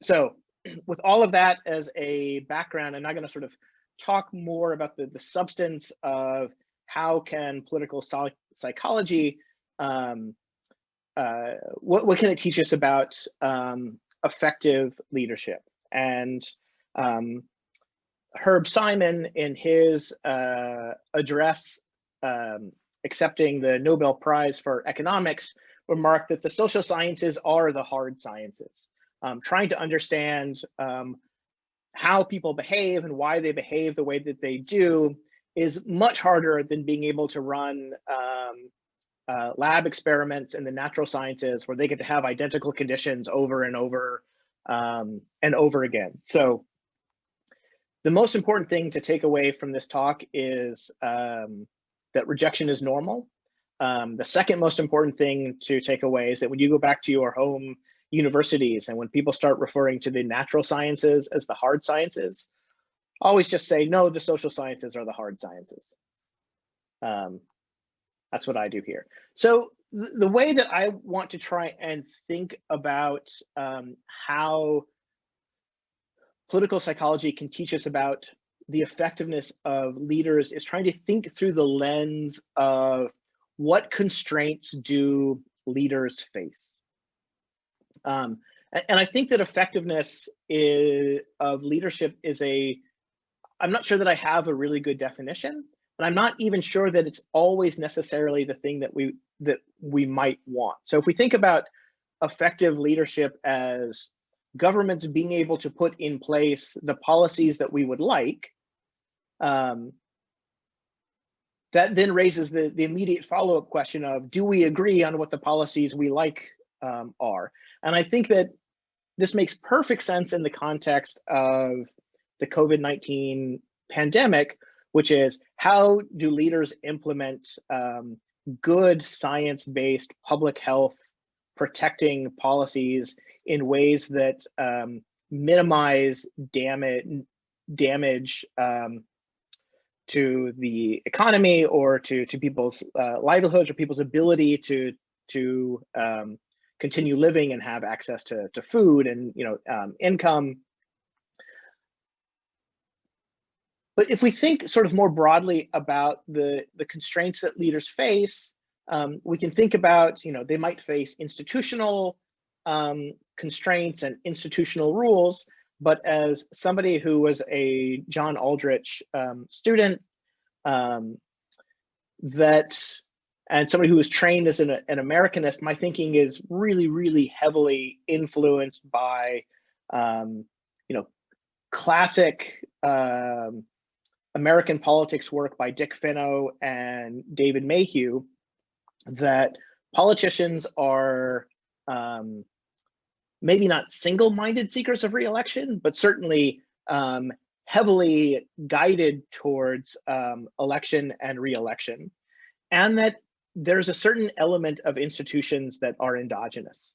So with all of that as a background, I'm now going to sort of talk more about the substance of how can political psychology, what can it teach us about effective leadership? And Herb Simon, in his address accepting the Nobel Prize for Economics, remarked that the social sciences are the hard sciences. Trying to understand how people behave and why they behave the way that they do is much harder than being able to run lab experiments in the natural sciences where they get to have identical conditions over and over again. So the most important thing to take away from this talk is that rejection is normal. The second most important thing to take away is that when you go back to your home universities and when people start referring to the natural sciences as the hard sciences, always just say, no, the social sciences are the hard sciences. That's what I do here. So the way that I want to try and think about how political psychology can teach us about the effectiveness of leaders is trying to think through the lens of what constraints do leaders face. And I think that effectiveness of leadership is I'm not sure that I have a really good definition, but I'm not even sure that it's always necessarily the thing that we might want. So if we think about effective leadership as governments being able to put in place the policies that we would like, that then raises the immediate follow-up question of, do we agree on what the policies we like are? And I think that this makes perfect sense in the context of the COVID-19 pandemic, which is how do leaders implement good science-based public health protecting policies in ways that minimize damage to the economy or to people's livelihoods or people's ability to continue living and have access to food and income. But if we think sort of more broadly about the constraints that leaders face, we can think about, they might face institutional constraints and institutional rules. But as somebody who was a John Aldrich student, and somebody who was trained as an Americanist, my thinking is really, really heavily influenced by, classic American politics work by Dick Finno and David Mayhew, that politicians are maybe not single-minded seekers of re-election, but certainly heavily guided towards election and re-election, and that there's a certain element of institutions that are endogenous.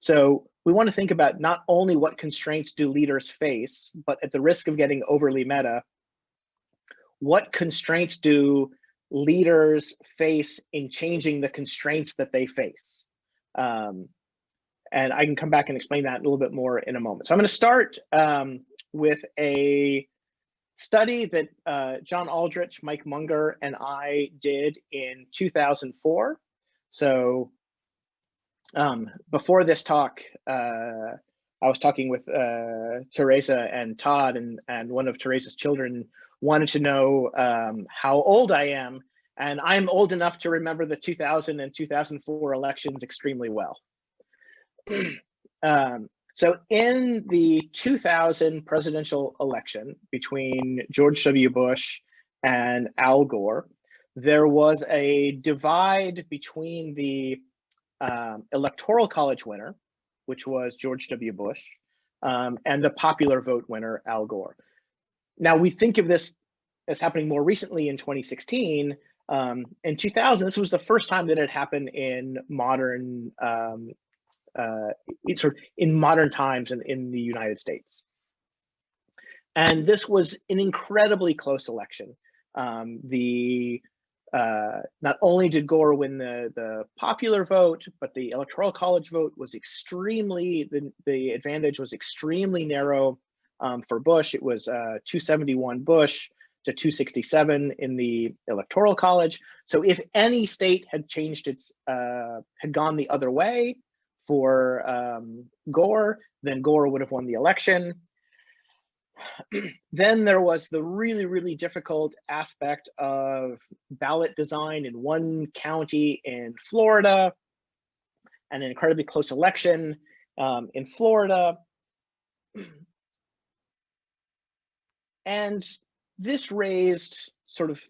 So we want to think about not only what constraints do leaders face, but at the risk of getting overly meta, what constraints do leaders face in changing the constraints that they face? And I can come back and explain that a little bit more in a moment. So I'm going to start with a study that John Aldrich, Mike Munger, and I did in 2004. So before this talk, I was talking with Teresa and Todd, and one of Teresa's children wanted to know how old I am. And I'm old enough to remember the 2000 and 2004 elections extremely well. So in the 2000 presidential election between George W. Bush and Al Gore, there was a divide between the Electoral College winner, which was George W. Bush, and the popular vote winner, Al Gore. Now, we think of this as happening more recently in 2016. In 2000, this was the first time that it happened in modern in modern times in the United States. And this was an incredibly close election. The not only did Gore win the popular vote, but the Electoral College vote was extremely, the advantage was extremely narrow for Bush. It was 271 Bush to 267 in the Electoral College. So if any state had changed its, had gone the other way for Gore, then Gore would have won the election. Then there was the really, really difficult aspect of ballot design in one county in Florida, and an incredibly close election in Florida. And this raised sort of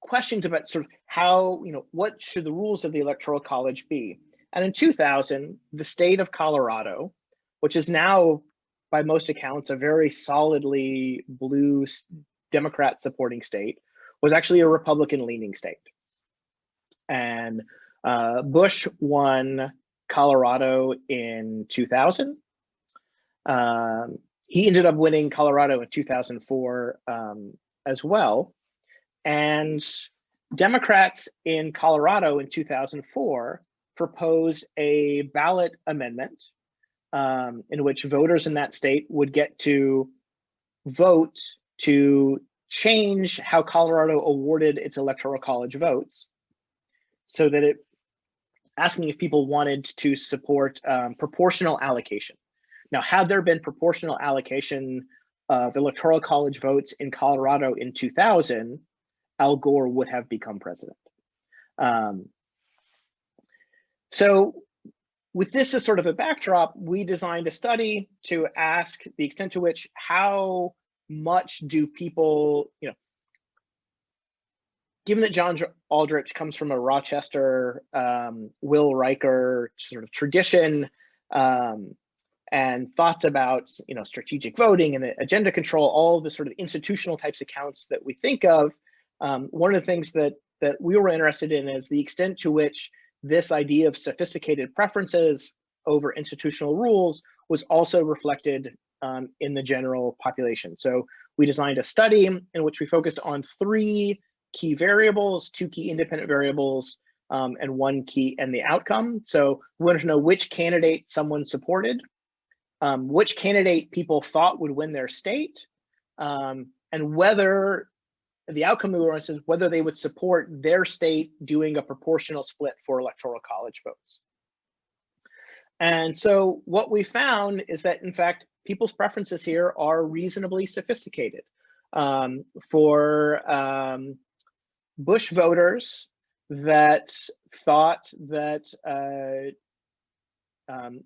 questions about sort of how, what should the rules of the Electoral College be? And in 2000, the state of Colorado, which is now, by most accounts, a very solidly blue Democrat supporting state, was actually a Republican leaning state. And Bush won Colorado in 2000. He ended up winning Colorado in 2004 as well. And Democrats in Colorado in 2004 proposed a ballot amendment in which voters in that state would get to vote to change how Colorado awarded its Electoral College votes, so that it, asking if people wanted to support proportional allocation. Now, had there been proportional allocation of Electoral College votes in Colorado in 2000, Al Gore would have become president. So with this as sort of a backdrop, we designed a study to ask the extent to which, how much do people, given that John Aldrich comes from a Rochester, Will Riker sort of tradition, and thoughts about, strategic voting and agenda control, all the sort of institutional types of counts that we think of, one of the things that we were interested in is the extent to which this idea of sophisticated preferences over institutional rules was also reflected in the general population. So we designed a study in which we focused on 3 key variables, 2 key independent variables, and 1 key and the outcome. So we wanted to know which candidate someone supported, which candidate people thought would win their state, and whether the outcome we were interested in, whether they would support their state doing a proportional split for Electoral College votes. And so what we found is that, in fact, people's preferences here are reasonably sophisticated. For Bush voters that thought that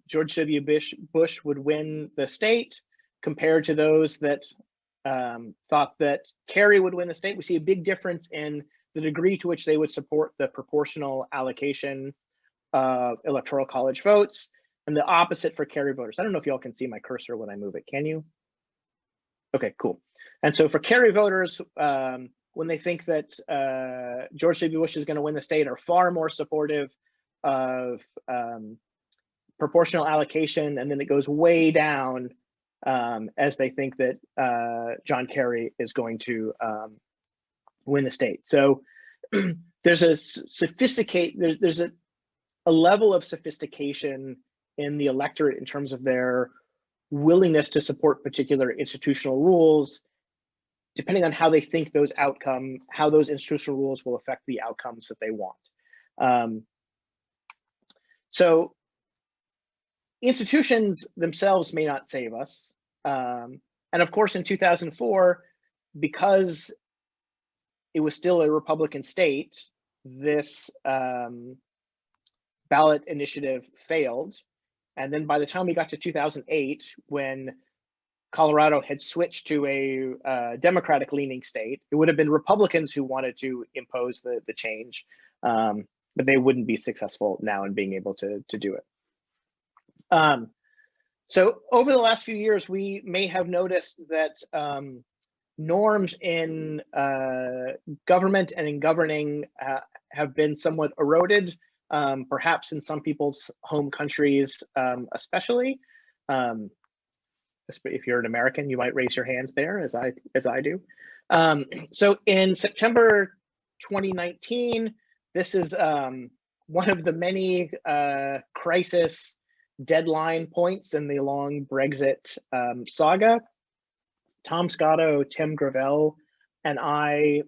George W. Bush would win the state, compared to those that thought that Kerry would win the state, we see a big difference in the degree to which they would support the proportional allocation of Electoral College votes, and the opposite for Kerry voters. I don't know if y'all can see my cursor when I move it. Can you? Okay, cool. And so for Kerry voters, when they think that George W. Bush is going to win the state, are far more supportive of proportional allocation, and then it goes way down as they think that John Kerry is going to win the state. So there's a there's a level of sophistication in the electorate in terms of their willingness to support particular institutional rules, depending on how they think how those institutional rules will affect the outcomes that they want. So institutions themselves may not save us. And of course, in 2004, because it was still a Republican state, this ballot initiative failed. And then by the time we got to 2008, when Colorado had switched to a Democratic leaning state, it would have been Republicans who wanted to impose the change, but they wouldn't be successful now in being able to do it. So over the last few years, we may have noticed that norms in government and in governing have been somewhat eroded, perhaps in some people's home countries especially. If you're an American, you might raise your hand there, as I do. So in September 2019. This is one of the many crisis deadline points in the long Brexit saga. Tom Scotto, Tim Gravel, and I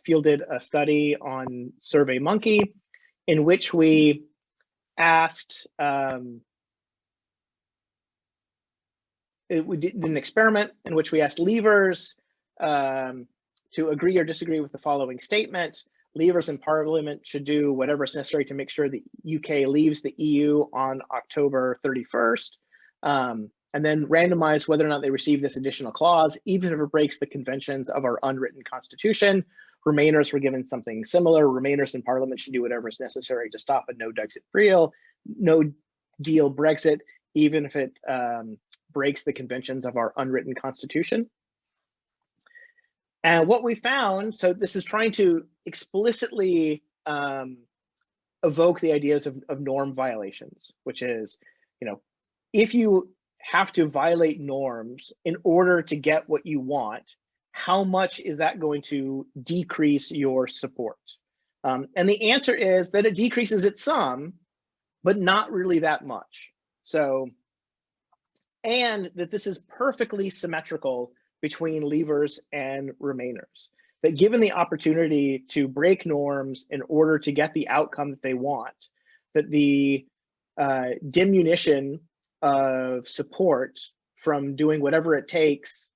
fielded a study on SurveyMonkey in which we asked, we did an experiment in which we asked leavers to agree or disagree with the following statement. Leavers in Parliament should do whatever is necessary to make sure the UK leaves the EU on October 31st. And then randomize whether or not they receive this additional clause, even if it breaks the conventions of our unwritten constitution. Remainers were given something similar. Remainers in Parliament should do whatever is necessary to stop a no deal Brexit, even if it breaks the conventions of our unwritten constitution. And what we found, so this is trying to explicitly evoke the ideas of norm violations, which is, if you have to violate norms in order to get what you want, how much is that going to decrease your support? And the answer is that it decreases it some, but not really that much. So, and that this is perfectly symmetrical between leavers and remainers. That given the opportunity to break norms in order to get the outcome that they want, that the diminution of support from doing whatever it takes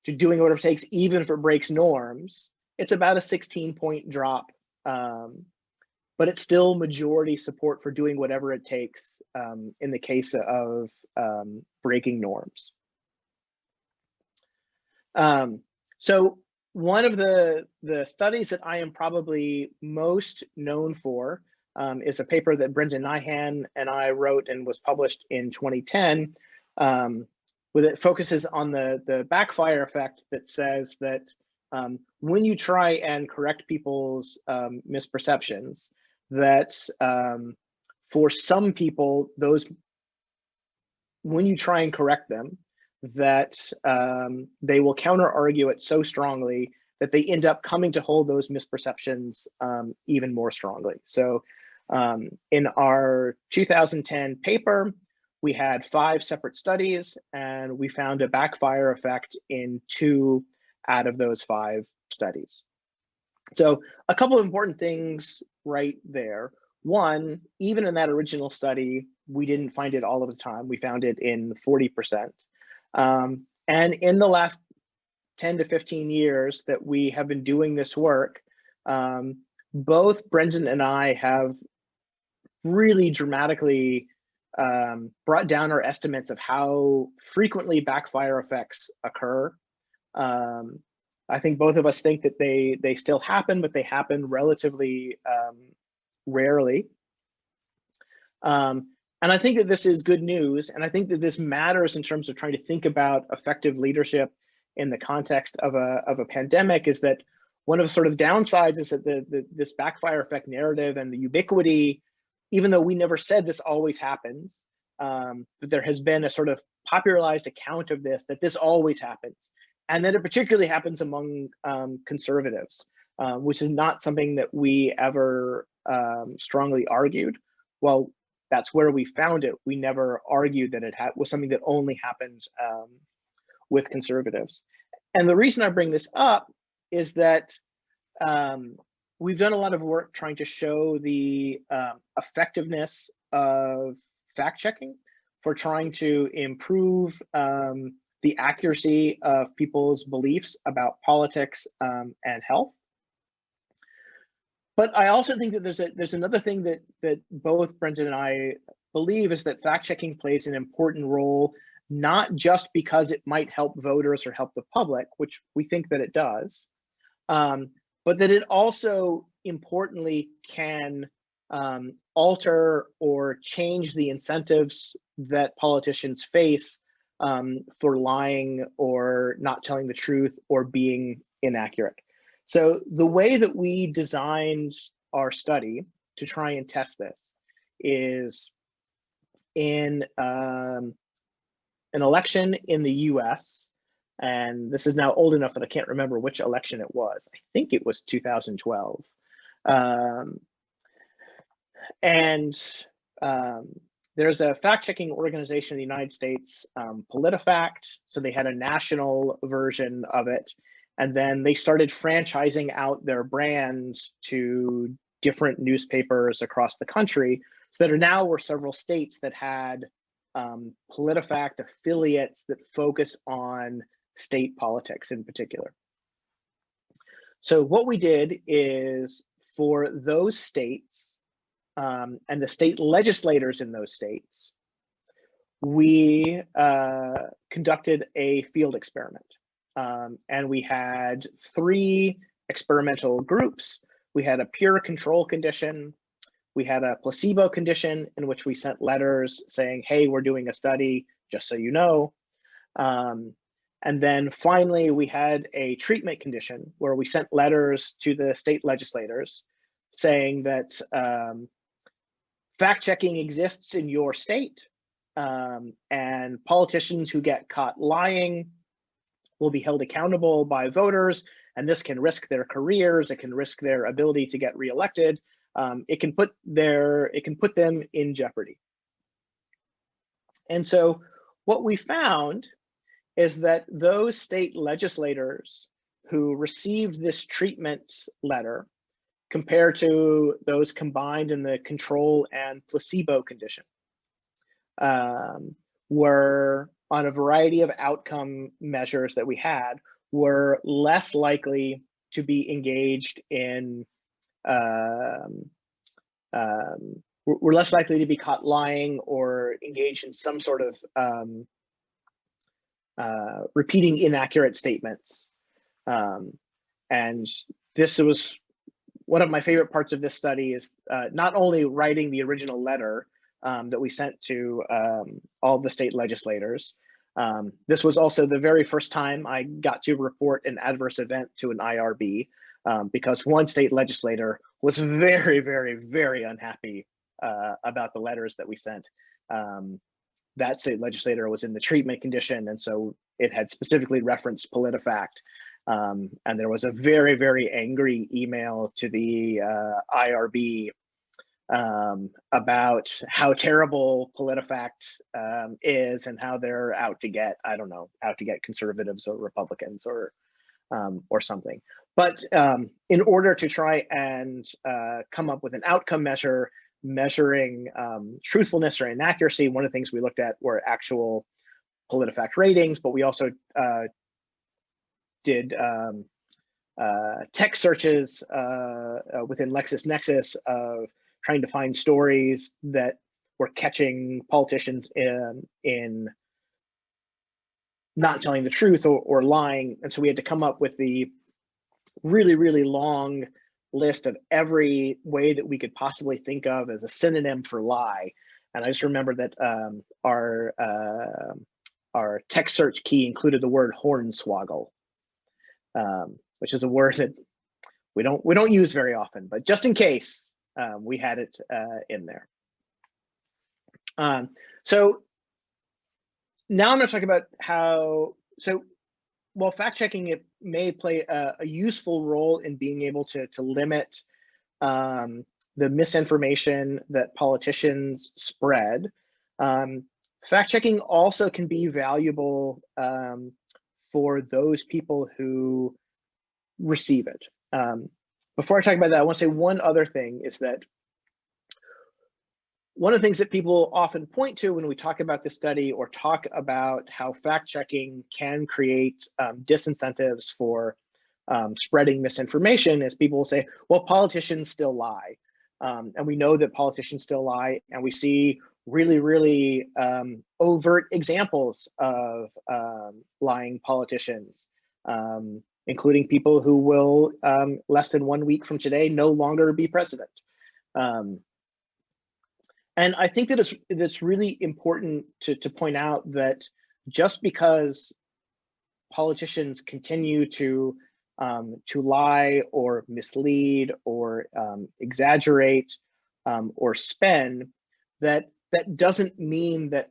to doing whatever it takes, even if it breaks norms, it's about a 16-point drop. But it's still majority support for doing whatever it takes in the case of breaking norms. So one of the studies that I am probably most known for is a paper that Brendan Nyhan and I wrote and was published in 2010, with it focuses on the backfire effect that says that when you try and correct people's misperceptions, that for some people, when you try and correct them, that they will counter argue it so strongly that they end up coming to hold those misperceptions even more strongly. So in our 2010 paper, we had 5 separate studies, and we found a backfire effect in 2 out of those 5 studies. So a couple of important things right there. One, even in that original study, we didn't find it all of the time. We found it in 40%. And in the last 10 to 15 years that we have been doing this work, both Brendan and I have really dramatically brought down our estimates of how frequently backfire effects occur. I think both of us think that they still happen, but they happen relatively rarely. And I think that this is good news, and I think that this matters in terms of trying to think about effective leadership in the context of a pandemic. Is that one of the sort of downsides is that this backfire effect narrative and the ubiquity, even though we never said this always happens, but there has been a sort of popularized account of this, that this always happens, and that it particularly happens among conservatives, which is not something that we ever strongly argued. Well, that's where we found it. We never argued that it was something that only happens with conservatives. And the reason I bring this up is that we've done a lot of work trying to show the effectiveness of fact-checking for trying to improve the accuracy of people's beliefs about politics and health. But I also think that there's another thing that both Brendan and I believe, is that fact-checking plays an important role, not just because it might help voters or help the public, which we think that it does, but that it also importantly can alter or change the incentives that politicians face for lying or not telling the truth or being inaccurate. So the way that we designed our study to try and test this is in an election in the US, And this is now old enough that I can't remember which election it was. I think it was 2012. There's a fact-checking organization in the United States, PolitiFact. So they had a national version of it. And then they started franchising out their brands to different newspapers across the country. So there now were several states that had PolitiFact affiliates that focus on state politics in particular. So what we did is, for those states and the state legislators in those states, we conducted a field experiment. And we had 3 experimental groups. We had a pure control condition. We had a placebo condition in which we sent letters saying, hey, we're doing a study, just so you know. And then finally, we had a treatment condition where we sent letters to the state legislators saying that fact-checking exists in your state, and politicians who get caught lying will be held accountable by voters, and this can risk their careers, it can risk their ability to get reelected, it can put them in jeopardy. And so what we found is that those state legislators who received this treatment letter, compared to those combined in the control and placebo condition, were, on a variety of outcome measures that we had, were less likely to be engaged in, were less likely to be caught lying or engaged in some sort of repeating inaccurate statements. And this was one of my favorite parts of this study, is not only writing the original letter that we sent to all the state legislators. This was also the very first time I got to report an adverse event to an IRB, because one state legislator was very, very, very unhappy about the letters that we sent. That state legislator was in the treatment condition, and so it had specifically referenced PolitiFact. And there was a very, very angry email to the IRB about how terrible PolitiFact is, and how they're out to get, I don't know, out to get conservatives or Republicans or something. But in order to try and come up with an outcome measure measuring truthfulness or inaccuracy, one of the things we looked at were actual PolitiFact ratings, but we also did text searches within LexisNexis of trying to find stories that were catching politicians in not telling the truth or lying. And so we had to come up with the really, really long list of every way that we could possibly think of as a synonym for lie. And I just remember that our text search key included the word hornswoggle, which is a word that we don't use very often, but just in case, we had it in there. So now I'm going to talk about how, so while fact checking, it may play a useful role in being able to limit the misinformation that politicians spread, fact checking also can be valuable for those people who receive it. Before I talk about that, I want to say one other thing, is that one of the things that people often point to when we talk about this study or talk about how fact-checking can create disincentives for spreading misinformation is people will say, well, politicians still lie. And we know that politicians still lie, and we see really, really overt examples of lying politicians, including people who will, less than 1 week from today, no longer be president. And I think that it's really important to point out that just because politicians continue to lie or mislead or exaggerate or spin, that doesn't mean that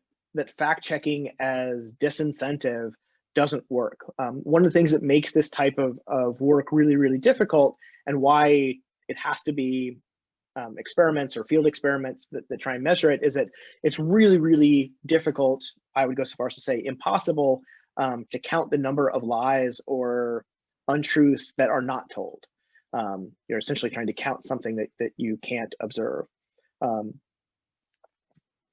fact checking as disincentive doesn't work. One of the things that makes this type of work really, really difficult, and why it has to be experiments or field experiments that try and measure it, is that it's really, really difficult, I would go so far as to say impossible, to count the number of lies or untruths that are not told. You're essentially trying to count something that you can't observe.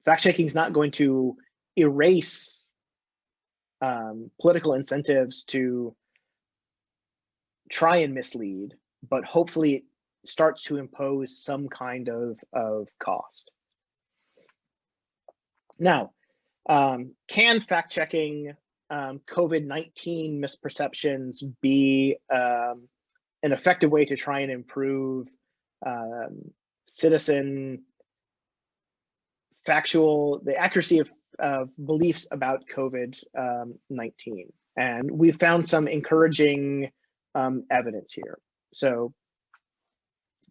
Fact-checking is not going to erase political incentives to try and mislead, but hopefully it starts to impose some kind of cost. Now, can fact-checking COVID-19 misperceptions be an effective way to try and improve citizen the accuracy of beliefs about COVID-19? And we've found some encouraging evidence here. So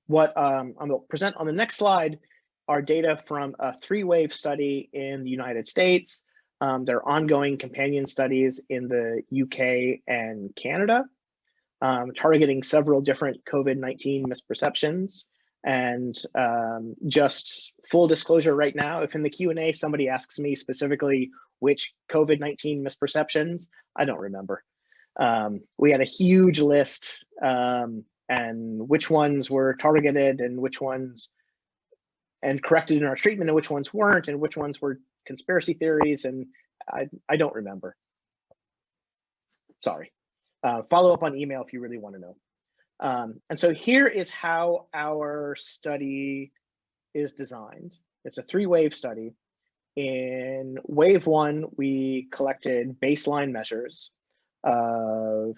what I'm going to present on the next slide are data from a 3-wave study in the United States. There are ongoing companion studies in the UK and Canada, targeting several different COVID-19 misperceptions. And just full disclosure right now, if in the Q&A somebody asks me specifically which COVID-19 misperceptions, I don't remember. We had a huge list, and which ones were targeted and which ones and corrected in our treatment and which ones weren't, and which ones were conspiracy theories, and I don't remember. Sorry. Follow up on email if you really want to know. And so here is how our study is designed. It's a 3-wave study. In wave 1, we collected baseline measures of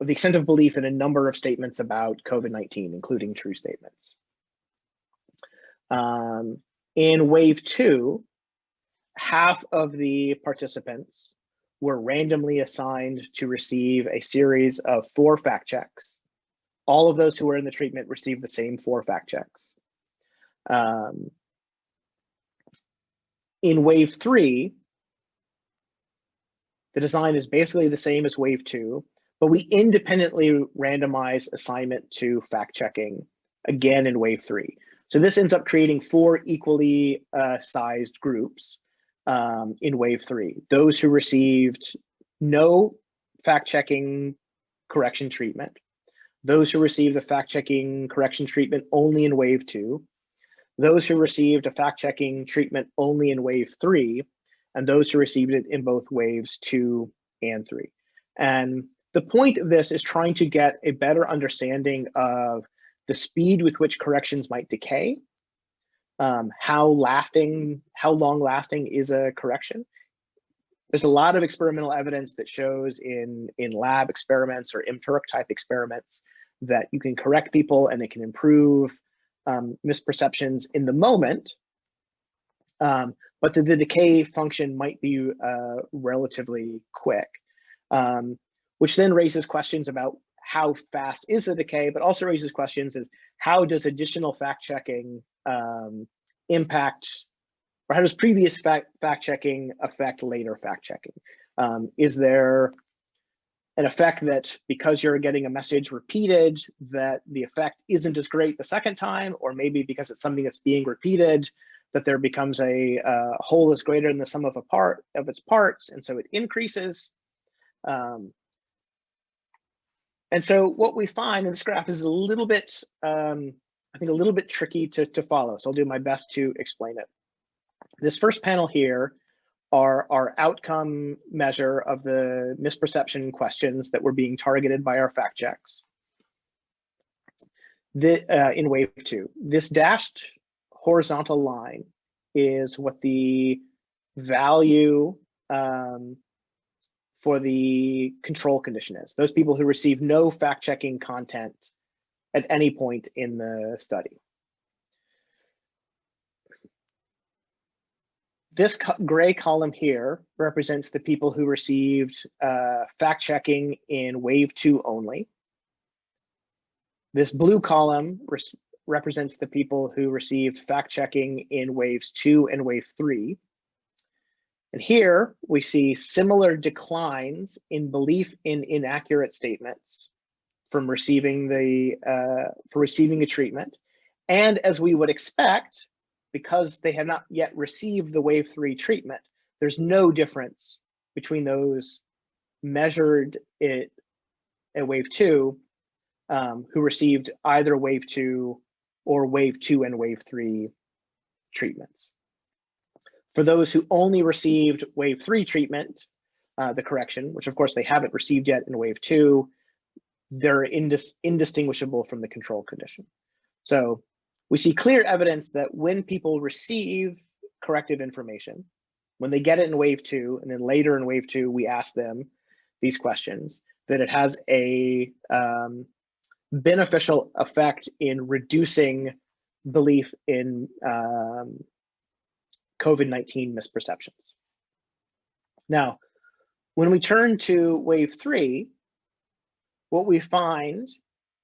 the extent of belief in a number of statements about COVID-19, including true statements. In wave 2, half of the participants were randomly assigned to receive a series of 4 fact checks. All of those who were in the treatment received the same 4 fact checks. In wave 3, the design is basically the same as wave 2, but we independently randomize assignment to fact checking again in wave 3. So this ends up creating 4 equally sized groups. In wave 3, those who received no fact-checking correction treatment, those who received the fact-checking correction treatment only in wave 2, those who received a fact-checking treatment only in wave 3, and those who received it in both waves 2 and 3. And the point of this is trying to get a better understanding of the speed with which corrections might decay, how long lasting is a correction. There's a lot of experimental evidence that shows in lab experiments or empiric type experiments that you can correct people and it can improve misperceptions in the moment, but the decay function might be relatively quick, which then raises questions about how fast is the decay, but also raises questions as how does additional fact checking impact, or how does previous fact checking affect later fact checking? Is there an effect that because you're getting a message repeated, that the effect isn't as great the second time, or maybe because it's something that's being repeated, that there becomes a whole is greater than the sum of its parts, and so it increases? And so what we find in this graph is a little bit, I think a little bit tricky to follow, so I'll do my best to explain it. This first panel here are our outcome measure of the misperception questions that were being targeted by our fact checks in wave 2. This dashed horizontal line is what the value for the control condition is. Those people who receive no fact-checking content at any point in the study. This gray column here represents the people who received fact-checking in wave 2 only. This blue column represents the people who received fact-checking in waves 2 and wave 3. And here we see similar declines in belief in inaccurate statements from receiving a treatment. And as we would expect, because they have not yet received the wave 3 treatment, there's no difference between those measured at wave 2 who received either wave 2 or wave 2 and wave 3 treatments. For those who only received wave 3 treatment, the correction, which of course they haven't received yet in wave 2, they're indistinguishable from the control condition. So we see clear evidence that when people receive corrective information, when they get it in wave 2, and then later in wave 2, we ask them these questions, that it has a beneficial effect in reducing belief in COVID-19 misperceptions. Now, when we turn to wave 3, what we find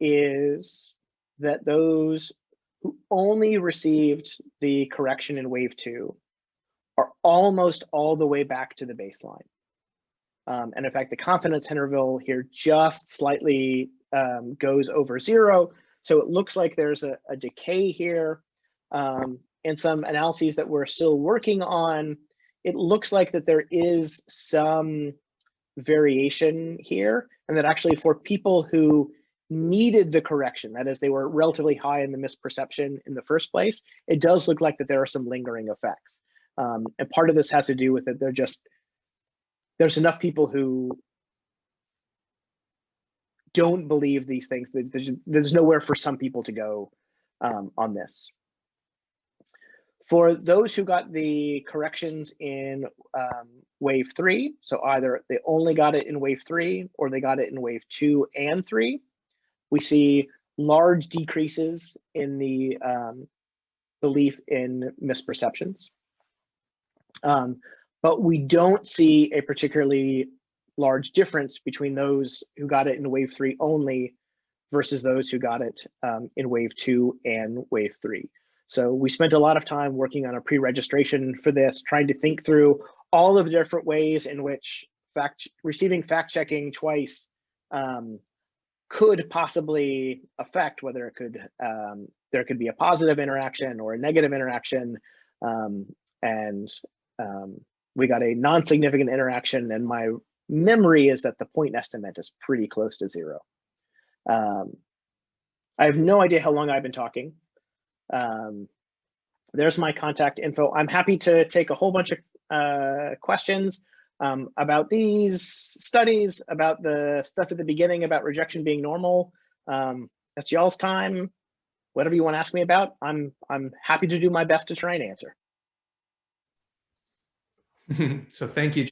is that those who only received the correction in wave 2 are almost all the way back to the baseline. And in fact, the confidence interval here just slightly goes over 0. So it looks like there's a decay here. And some analyses that we're still working on, it looks like that there is some variation here, and that actually for people who needed the correction, that is, they were relatively high in the misperception in the first place, it does look like that there are some lingering effects. And part of this has to do with it. There's enough people who don't believe these things. There's nowhere for some people to go on this. For those who got the corrections in wave 3, so either they only got it in wave 3 or they got it in wave 2 and 3, we see large decreases in the belief in misperceptions. But we don't see a particularly large difference between those who got it in wave 3 only versus those who got it in wave 2 and wave 3. So we spent a lot of time working on a pre-registration for this, trying to think through all of the different ways in which receiving fact-checking twice could possibly affect whether it could there could be a positive interaction or a negative interaction. We got a non-significant interaction, and my memory is that the point estimate is pretty close to 0. I have no idea how long I've been talking. There's my contact info. I'm happy to take a whole bunch of questions about these studies, about the stuff at the beginning about rejection being normal. That's y'all's time. Whatever you want to ask me about, I'm happy to do my best to try and answer. So thank you.